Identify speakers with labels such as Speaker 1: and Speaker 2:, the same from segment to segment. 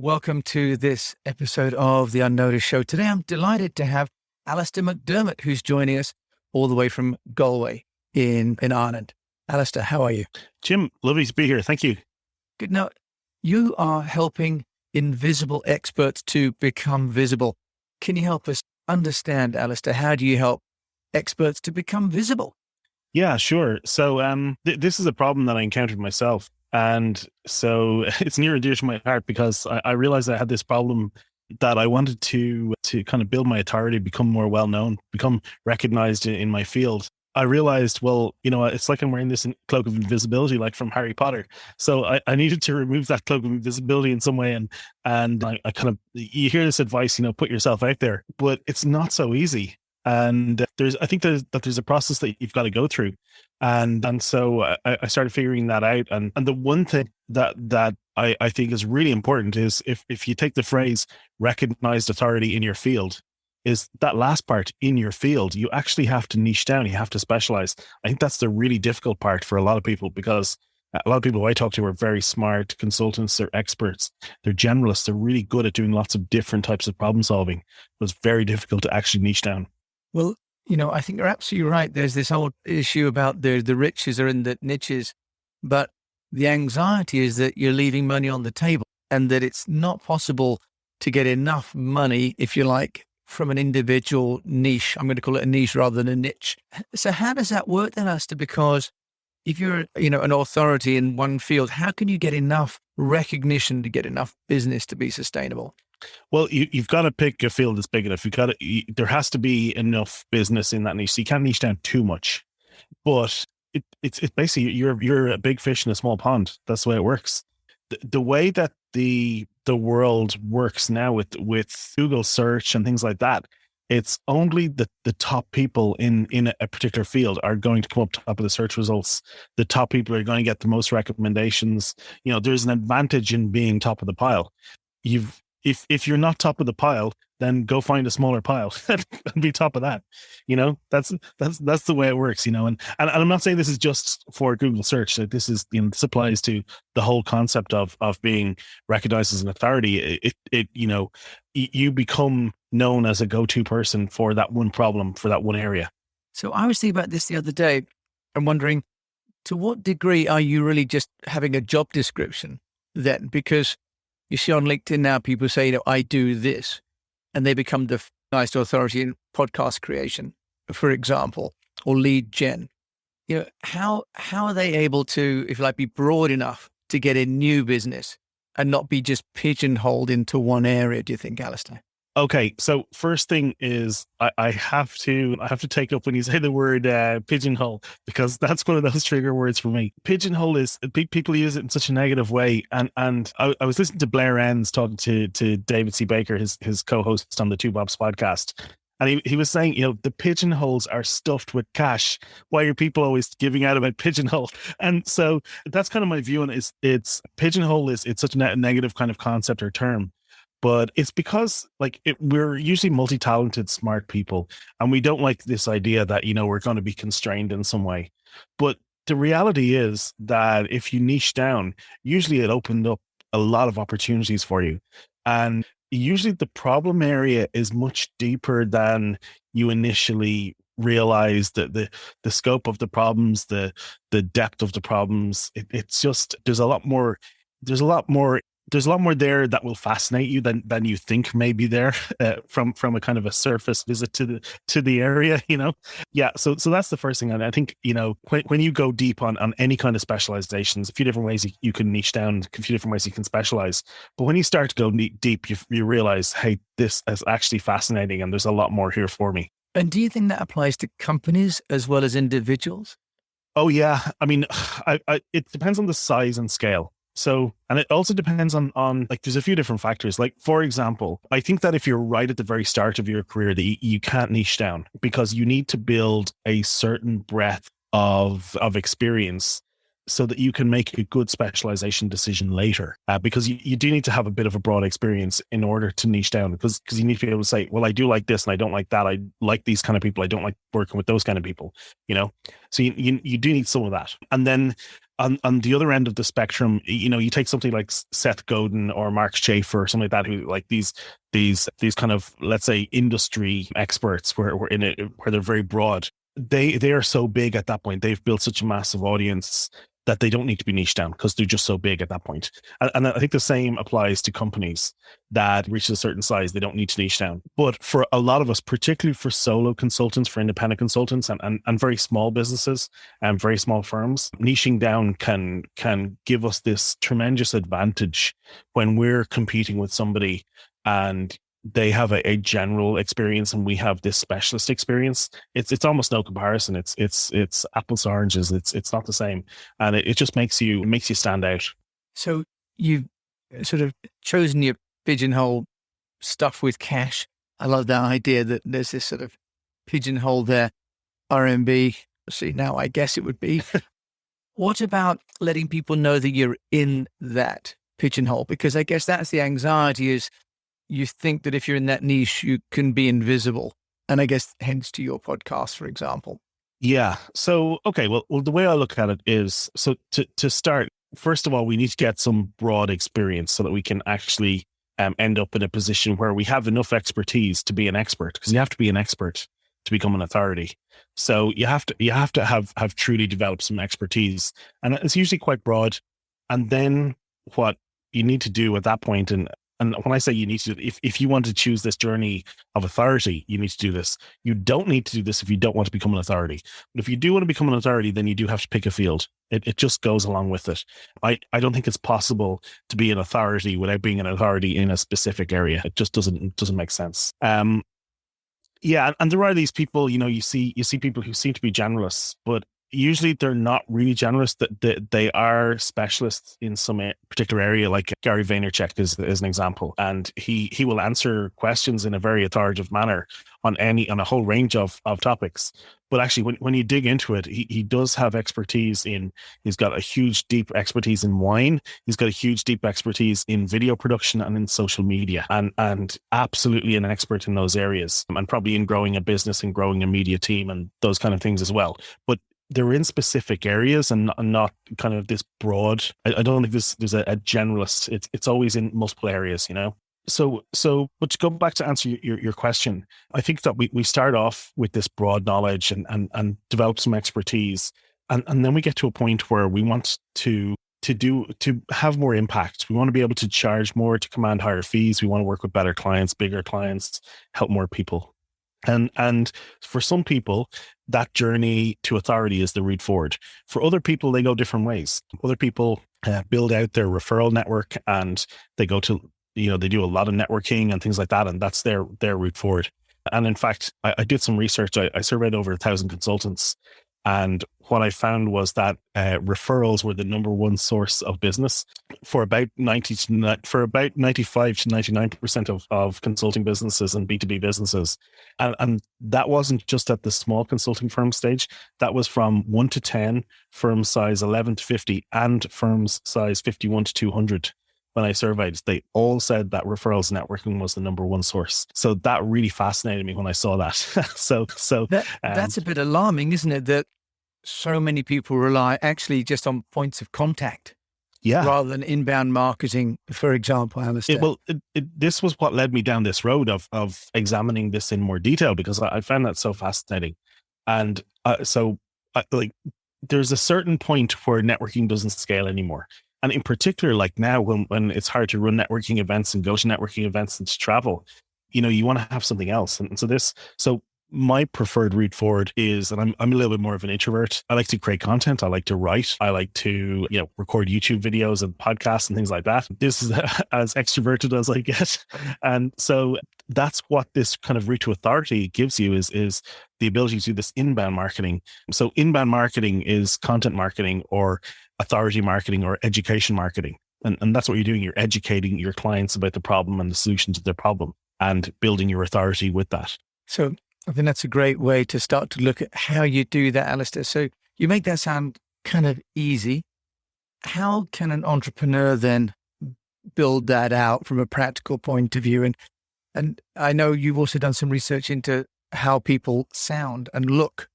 Speaker 1: Welcome to this episode of The Unnoticed Show. Today, I'm delighted to have Alistair McDermott, who's joining us all the way from Galway in Ireland. Alistair, how are you?
Speaker 2: Jim, lovely to be here. Thank you.
Speaker 1: Good. Now, you are helping invisible experts to become visible. Can you help us understand, Alistair, how do you help experts to become visible?
Speaker 2: Yeah, sure. So this is a problem that I encountered myself. And so it's near and dear to my heart because I realized I had this problem that I wanted to kind of build my authority, become more well-known, become recognized in my field. I realized, well, it's like I'm wearing this cloak of invisibility, like from Harry Potter. So I needed to remove that cloak of invisibility in some way. And I kind of, you hear this advice, put yourself out there, but it's not so easy. And I think there's a process that you've got to go through. And so I started figuring that out. And the one thing that I think is really important is if you take the phrase recognized authority in your field, is that last part, in your field, you actually have to niche down. You have to specialize. I think that's the really difficult part for a lot of people, because a lot of people I talk to are very smart consultants. They're experts. They're generalists. They're really good at doing lots of different types of problem solving. But it's very difficult to actually niche down.
Speaker 1: Well, I think you're absolutely right. There's this whole issue about the riches are in the niches, but the anxiety is that you're leaving money on the table and that it's not possible to get enough money, if you like, from an individual niche. I'm going to call it a niche rather than a niche. So how does that work then, Asta? Because if you're, an authority in one field, how can you get enough recognition to get enough business to be sustainable?
Speaker 2: Well, you've got to pick a field that's big enough. There has to be enough business in that niche. So you can't niche down too much, but it's basically you're a big fish in a small pond. That's the way it works. The way that the world works now with Google search and things like that, it's only the top people in a particular field are going to come up top of the search results. The top people are going to get the most recommendations. There's an advantage in being top of the pile. If you're not top of the pile, then go find a smaller pile and be top of that. That's the way it works. And I'm not saying this is just for Google search. Like this applies to the whole concept of being recognized as an authority. You become known as a go-to person for that one problem, for that one area.
Speaker 1: So I was thinking about this the other day and wondering, to what degree are you really just having a job description then? Because you see on LinkedIn now, people say, I do this, and they become the nice authority in podcast creation, for example, or lead gen. How are they able to, if you like, be broad enough to get in new business and not be just pigeonholed into one area, do you think, Alistair?
Speaker 2: Okay, so first thing is I have to take up when you say the word pigeonhole, because that's one of those trigger words for me. Pigeonhole is, people use it in such a negative way, and I was listening to Blair Enns talking to David C. Baker, his co-host on the Two Bobs podcast, and he was saying, the pigeonholes are stuffed with cash. Why are people always giving out about pigeonhole? And so that's kind of my view on it. It's pigeonhole it's such a negative kind of concept or term. But it's because we're usually multi-talented, smart people, and we don't like this idea that, we're going to be constrained in some way. But the reality is that if you niche down, usually it opened up a lot of opportunities for you. And usually the problem area is much deeper than you initially realize. That the scope of the problems, the depth of the problems, it's just, there's a lot more there that will fascinate you than you think may be there from a kind of a surface visit to the area, Yeah. So that's the first thing. And I think, when you go deep on any kind of specializations, a few different ways you can niche down, a few different ways you can specialize. But when you start to go deep, you realize, hey, this is actually fascinating and there's a lot more here for me.
Speaker 1: And do you think that applies to companies as well as individuals?
Speaker 2: Oh, yeah. I mean, it depends on the size and scale. So, and it also depends on there's a few different factors. Like, for example, I think that if you're right at the very start of your career, that you can't niche down, because you need to build a certain breadth of experience so that you can make a good specialization decision later. Because you do need to have a bit of a broad experience in order to niche down, because you need to be able to say, well, I do like this and I don't like that. I like these kind of people. I don't like working with those kind of people, So you do need some of that. And then on the other end of the spectrum, you take something like Seth Godin or Mark Schaefer or something like that, who like these kind of, let's say, industry experts where they're very broad. They are so big at that point. They've built such a massive audience that they don't need to be niche down because they're just so big at that point. And I think the same applies to companies that reach a certain size. They don't need to niche down. But for a lot of us, particularly for solo consultants, for independent consultants and very small businesses and very small firms, niching down can give us this tremendous advantage when we're competing with somebody and they have a general experience and we have this specialist experience. It's almost no comparison. It's apples to oranges. It's not the same, and it just makes you stand out.
Speaker 1: So you've sort of chosen your pigeonhole stuff with cash. I love that idea that there's this sort of pigeonhole there. RMB. See, now I guess it would be. What about letting people know that you're in that pigeonhole? Because I guess that's the anxiety, is you think that if you're in that niche, you can be invisible. And I guess hence to your podcast, for example.
Speaker 2: Yeah. So, okay. Well, the way I look at it is, so to start, first of all, we need to get some broad experience so that we can actually end up in a position where we have enough expertise to be an expert, because you have to be an expert to become an authority. So you have to have truly developed some expertise, and it's usually quite broad. And then what you need to do at that point, and when I say you need to, if you want to choose this journey of authority, you need to do this. You don't need to do this if you don't want to become an authority. But if you do want to become an authority, then you do have to pick a field. It just goes along with it. I don't think it's possible to be an authority without being an authority in a specific area. It just doesn't make sense. Yeah, and there are these people, you see people who seem to be generalists, but usually they're not really generalists. That they are specialists in some particular area. Like Gary Vaynerchuk is an example, and he will answer questions in a very authoritative manner on a whole range of topics. But actually, when you dig into it, he does have expertise in. He's got a huge, deep expertise in wine. He's got a huge, deep expertise in video production and in social media, and absolutely an expert in those areas, and probably in growing a business and growing a media team and those kind of things as well. But they're in specific areas and not kind of this broad. I don't think there's a generalist. It's always in multiple areas, So, but to go back to answer your question, I think that we start off with this broad knowledge and develop some expertise, and then we get to a point where we want to have more impact. We want to be able to charge more, to command higher fees. We want to work with better clients, bigger clients, help more people. And for some people, that journey to authority is the route forward. For other people, they go different ways. Other people build out their referral network, and they go to, they do a lot of networking and things like that, and that's their route forward. And in fact, I did some research. I surveyed over 1,000 consultants, and what I found was that referrals were the number one source of business for about 95 to 99% of consulting businesses and B2B businesses. And that wasn't just at the small consulting firm stage. That was from 1 to 10, firms size 11 to 50, and firms size 51 to 200. When I surveyed, they all said that referrals networking was the number one source. So that really fascinated me when I saw that. That's
Speaker 1: a bit alarming, isn't it? That so many people rely actually just on points of contact, rather than inbound marketing, for example, Alistair.
Speaker 2: This was what led me down this road of examining this in more detail, because I found that so fascinating. And there's a certain point where networking doesn't scale anymore. And in particular, like now, when it's hard to run networking events and go to networking events and to travel, you want to have something else. And so my preferred route forward is, and I'm a little bit more of an introvert. I like to create content. I like to write. I like to, record YouTube videos and podcasts and things like that. This is as extroverted as I get. And so that's what this kind of route to authority gives you is the ability to do this inbound marketing. So inbound marketing is content marketing or authority marketing or education marketing. And that's what you're doing. You're educating your clients about the problem and the solution to their problem and building your authority with that.
Speaker 1: So I think that's a great way to start to look at how you do that, Alistair. So you make that sound kind of easy. How can an entrepreneur then build that out from a practical point of view? And I know you've also done some research into how people sound and look,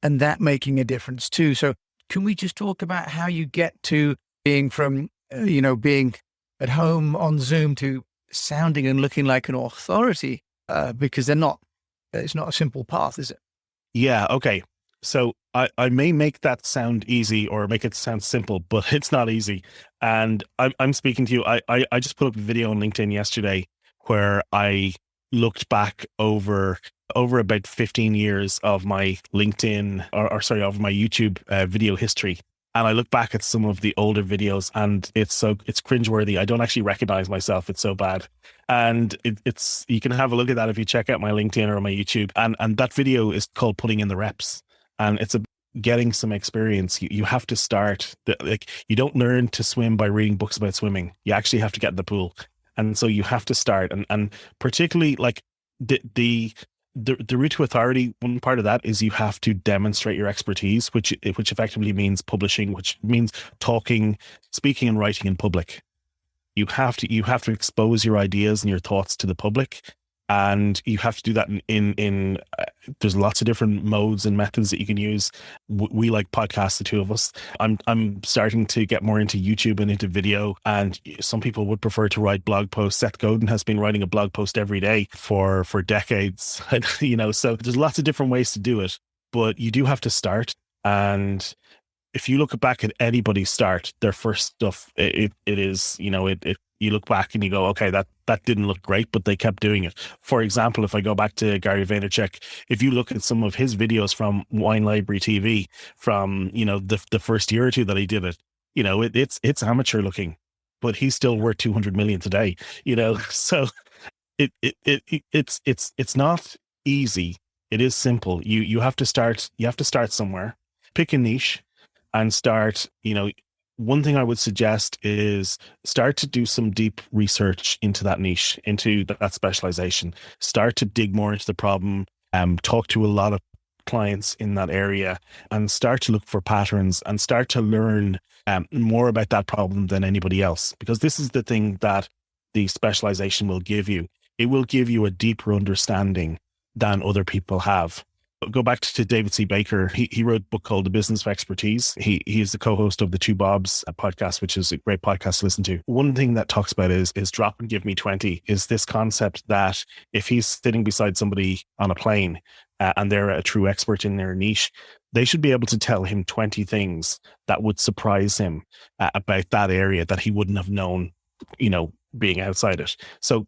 Speaker 1: and that making a difference too. So can we just talk about how you get to being from, being at home on Zoom to sounding and looking like an authority? Because it's not a simple path, is it?
Speaker 2: Yeah. Okay. So I may make that sound easy or make it sound simple, but it's not easy. And I'm speaking to you. I just put up a video on LinkedIn yesterday where I looked back over about 15 years of my LinkedIn or sorry, of my YouTube video history. And I look back at some of the older videos and it's cringeworthy. I don't actually recognize myself. It's so bad. And it's you can have a look at that if you check out my LinkedIn or my YouTube. And that video is called Putting in the Reps. And it's getting some experience. You have to start. You don't learn to swim by reading books about swimming. You actually have to get in the pool. And so you have to start. And particularly like the route to authority, one part of that is you have to demonstrate your expertise, which effectively means publishing, which means talking, speaking and writing in public. You have to expose your ideas and your thoughts to the public, and you have to do that in there's lots of different modes and methods that you can use. We like podcasts, the two of us. I'm starting to get more into YouTube and into video, and some people would prefer to write blog posts. Seth Godin has been writing a blog post every day for decades. So there's lots of different ways to do it, but you do have to start. And if you look back at anybody's start, their first stuff, it is, you look back and you go, okay, that didn't look great, but they kept doing it. For example, if I go back to Gary Vaynerchuk, if you look at some of his videos from Wine Library TV from, the first year or two that he did it, it's amateur looking, but he's still worth 200 million today, so it's not easy. It is simple. You have to start somewhere, pick a niche and start, one thing I would suggest is start to do some deep research into that niche, into that specialization. Start to dig more into the problem, talk to a lot of clients in that area and start to look for patterns and start to learn more about that problem than anybody else. Because this is the thing that the specialization will give you. It will give you a deeper understanding than other people have. Go back to David C. Baker. He wrote a book called The Business of Expertise. He is the co-host of the Two Bobs podcast, which is a great podcast to listen to. One thing that talks about is drop and give me 20, is this concept that if he's sitting beside somebody on a plane and they're a true expert in their niche, they should be able to tell him 20 things that would surprise him about that area that he wouldn't have known, being outside it. So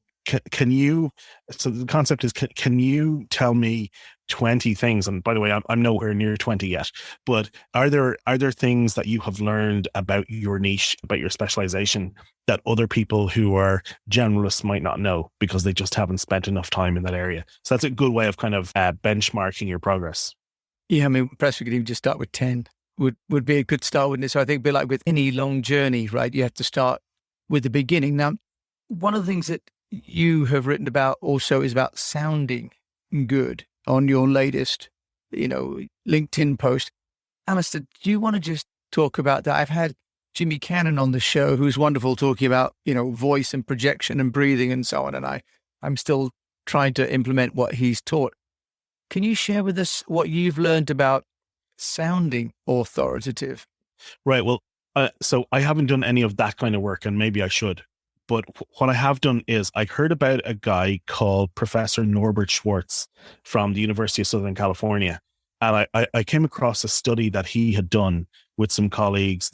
Speaker 2: can you, so the concept is, can you tell me 20 things? And by the way, I'm nowhere near 20 yet, but are there things that you have learned about your niche, about your specialization, that other people who are generalists might not know because they just haven't spent enough time in that area? So that's a good way of kind of benchmarking your progress.
Speaker 1: Yeah, I mean, perhaps we could even just start with 10 would be a good start, wouldn't it? So I think it'd be like with any long journey, right? You have to start with the beginning. Now, one of the things that you have written about also is about sounding good on your latest, LinkedIn post. Alistair, do you want to just talk about that? I've had Jimmy Cannon on the show, who's wonderful, talking about, voice and projection and breathing and so on. And I'm still trying to implement what he's taught. Can you share with us what you've learned about sounding authoritative?
Speaker 2: Right. Well, so I haven't done any of that kind of work, and maybe I should. But what I have done is I heard about a guy called Professor Norbert Schwartz from the University of Southern California. And I came across a study that he had done with some colleagues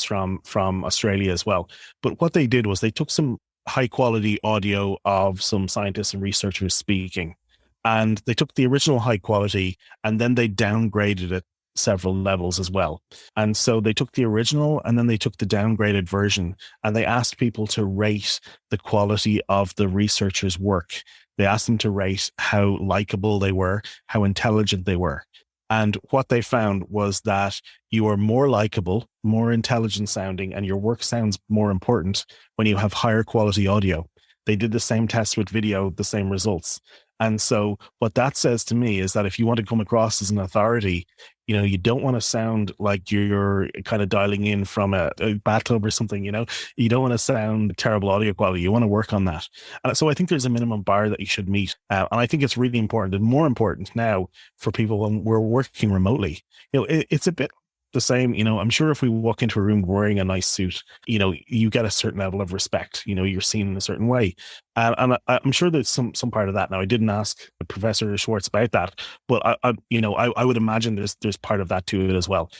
Speaker 2: from Australia as well. But what they did was they took some high quality audio of some scientists and researchers speaking, and they took the original high quality and then they downgraded it several levels as well. And so they took the original and then they took the downgraded version, and they asked people to rate the quality of the researchers' work. They asked them to rate how likable they were, how intelligent they were. And what they found was that you are more likable, more intelligent sounding, and your work sounds more important when you have higher quality audio. They did the same test with video, the same results. And so what that says to me is that if you want to come across as an authority, you don't want to sound like you're kind of dialing in from a bathtub or something, you don't want to sound terrible audio quality. You want to work on that. And so I think there's a minimum bar that you should meet. And I think it's really important, and more important now for people when we're working remotely. It's a bit the same. I'm sure if we walk into a room wearing a nice suit, you get a certain level of respect. You're seen in a certain way. I'm sure there's some part of that. Now, I didn't ask Professor Schwartz about that, but I would imagine there's part of that to it as well.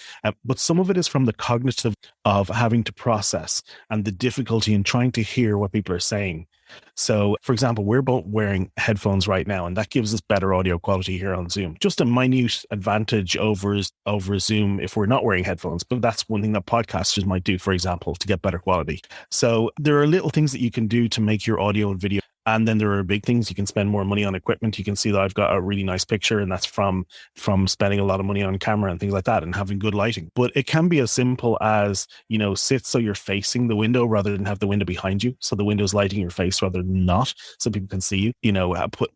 Speaker 2: But some of it is from the cognitive of having to process and the difficulty in trying to hear what people are saying. So, for example, we're both wearing headphones right now, and that gives us better audio quality here on Zoom. Just a minute advantage over Zoom if we're not wearing headphones, but that's one thing that podcasters might do, for example, to get better quality. So there are little things that you can do to make your audio and video. And then there are big things. You can spend more money on equipment. You can see that I've got a really nice picture, and that's from spending a lot of money on camera and things like that and having good lighting. But it can be as simple as, sit so you're facing the window rather than have the window behind you. So the window's lighting your face rather than not, so people can see you.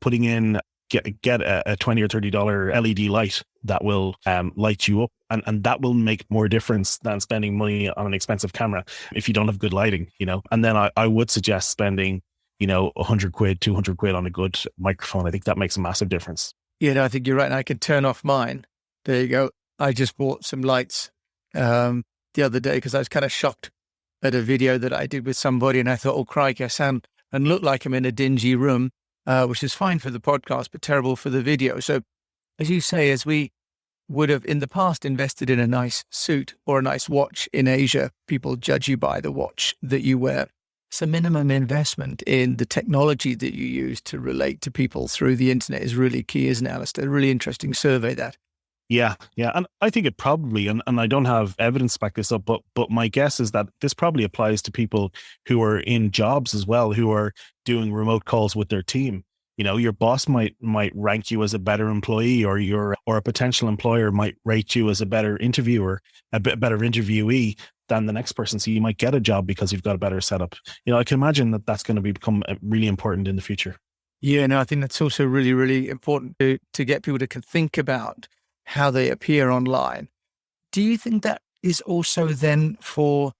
Speaker 2: Putting in, get a $20 or $30 LED light that will light you up. And that will make more difference than spending money on an expensive camera if you don't have good lighting, And then I would suggest spending, 100 quid, 200 quid on a good microphone. I think that makes a massive difference.
Speaker 1: Yeah, no, I think you're right. And I can turn off mine. There you go. I just bought some lights the other day because I was kind of shocked at a video that I did with somebody. And I thought, oh, crikey, I sound and look like I'm in a dingy room, which is fine for the podcast, but terrible for the video. So as you say, as we would have in the past invested in a nice suit or a nice watch in Asia, people judge you by the watch that you wear. So minimum investment in the technology that you use to relate to people through the internet is really key, isn't it, Alistair? Really interesting survey, that.
Speaker 2: Yeah. And I think it probably, and I don't have evidence to back this up, but my guess is that this probably applies to people who are in jobs as well, who are doing remote calls with their team. Your boss might rank you as a better employee, or a potential employer might rate you as a better interviewer, a bit better interviewee than the next person. So you might get a job because you've got a better setup. I can imagine that that's going to become really important in the future.
Speaker 1: Yeah, no, I think that's also really, really important to get people to think about how they appear online. Do you think that is also then for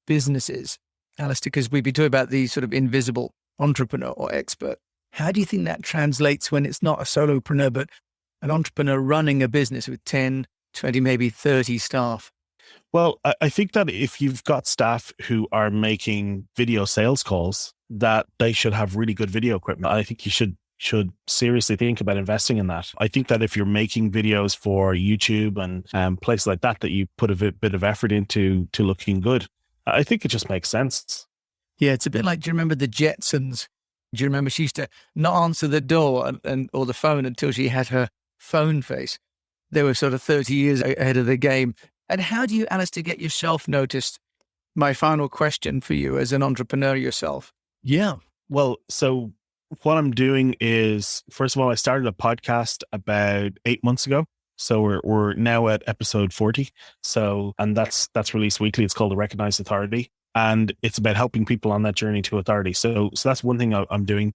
Speaker 1: businesses, Alistair, because we've been talking about the sort of invisible entrepreneur or expert. How do you think that translates when it's not a solopreneur, but an entrepreneur running a business with 10, 20, maybe 30 staff?
Speaker 2: Well, I think that if you've got staff who are making video sales calls, that they should have really good video equipment. I think you should seriously think about investing in that. I think that if you're making videos for YouTube and places like that you put a bit of effort into to looking good, I think it just makes sense.
Speaker 1: Yeah, it's a bit like, do you remember the Jetsons? Do you remember she used to not answer the door or the phone until she had her phone face? They were sort of 30 years ahead of the game. And how do you, Alistair, get yourself noticed? My final question for you as an entrepreneur yourself.
Speaker 2: Yeah. Well, so what I'm doing is, first of all, I started a podcast about 8 months ago. So we're now at episode 40. And that's released weekly. It's called The Recognized Authority. And it's about helping people on that journey to authority. So that's one thing I'm doing.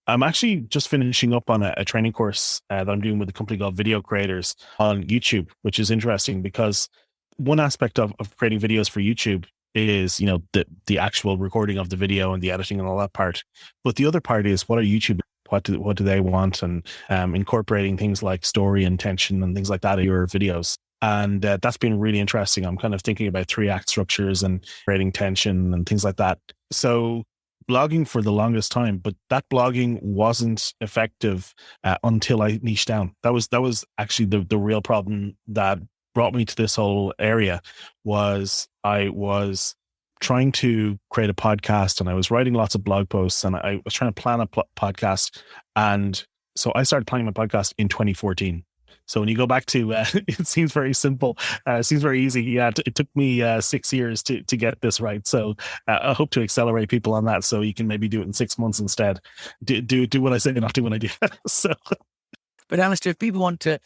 Speaker 2: I'm actually just finishing up on a training course that I'm doing with a company called Video Creators on YouTube, which is interesting because one aspect of creating videos for YouTube is, the actual recording of the video and the editing and all that part. But the other part is, what are YouTube? What do they want? And incorporating things like story and tension and things like that in your videos. And that's been really interesting. I'm kind of thinking about 3-act structures and creating tension and things like that. So blogging for the longest time, but that blogging wasn't effective until I niched down. That was actually the real problem that brought me to this whole area. Was I was trying to create a podcast, and I was writing lots of blog posts, and I was trying to plan a podcast. And so I started planning my podcast in 2014. So when you go back to, it seems very simple. It seems very easy. Yeah, it took me 6 years to get this right. So I hope to accelerate people on that, so you can maybe do it in 6 months instead. Do what I say, not do what I do.
Speaker 1: But Alistair, if people want to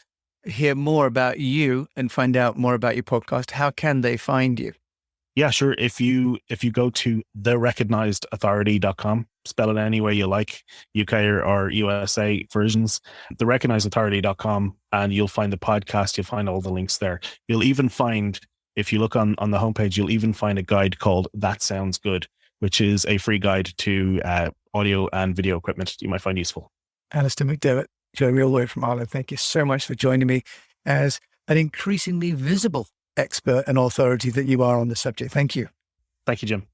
Speaker 1: hear more about you and find out more about your podcast, how can they find you?
Speaker 2: Yeah, sure. If you go to therecognizedauthority.com, spell it any way you like, UK or USA versions, therecognizedauthority.com, and you'll find the podcast. You'll find all the links there. You'll even find, if you look on the homepage, you'll even find a guide called That Sounds Good, which is a free guide to audio and video equipment you might find useful.
Speaker 1: Alistair McDevitt, joining me all the way from Ireland. Thank you so much for joining me as an increasingly visible
Speaker 3: expert and authority that you are on the subject. Thank you.
Speaker 2: Thank you, Jim.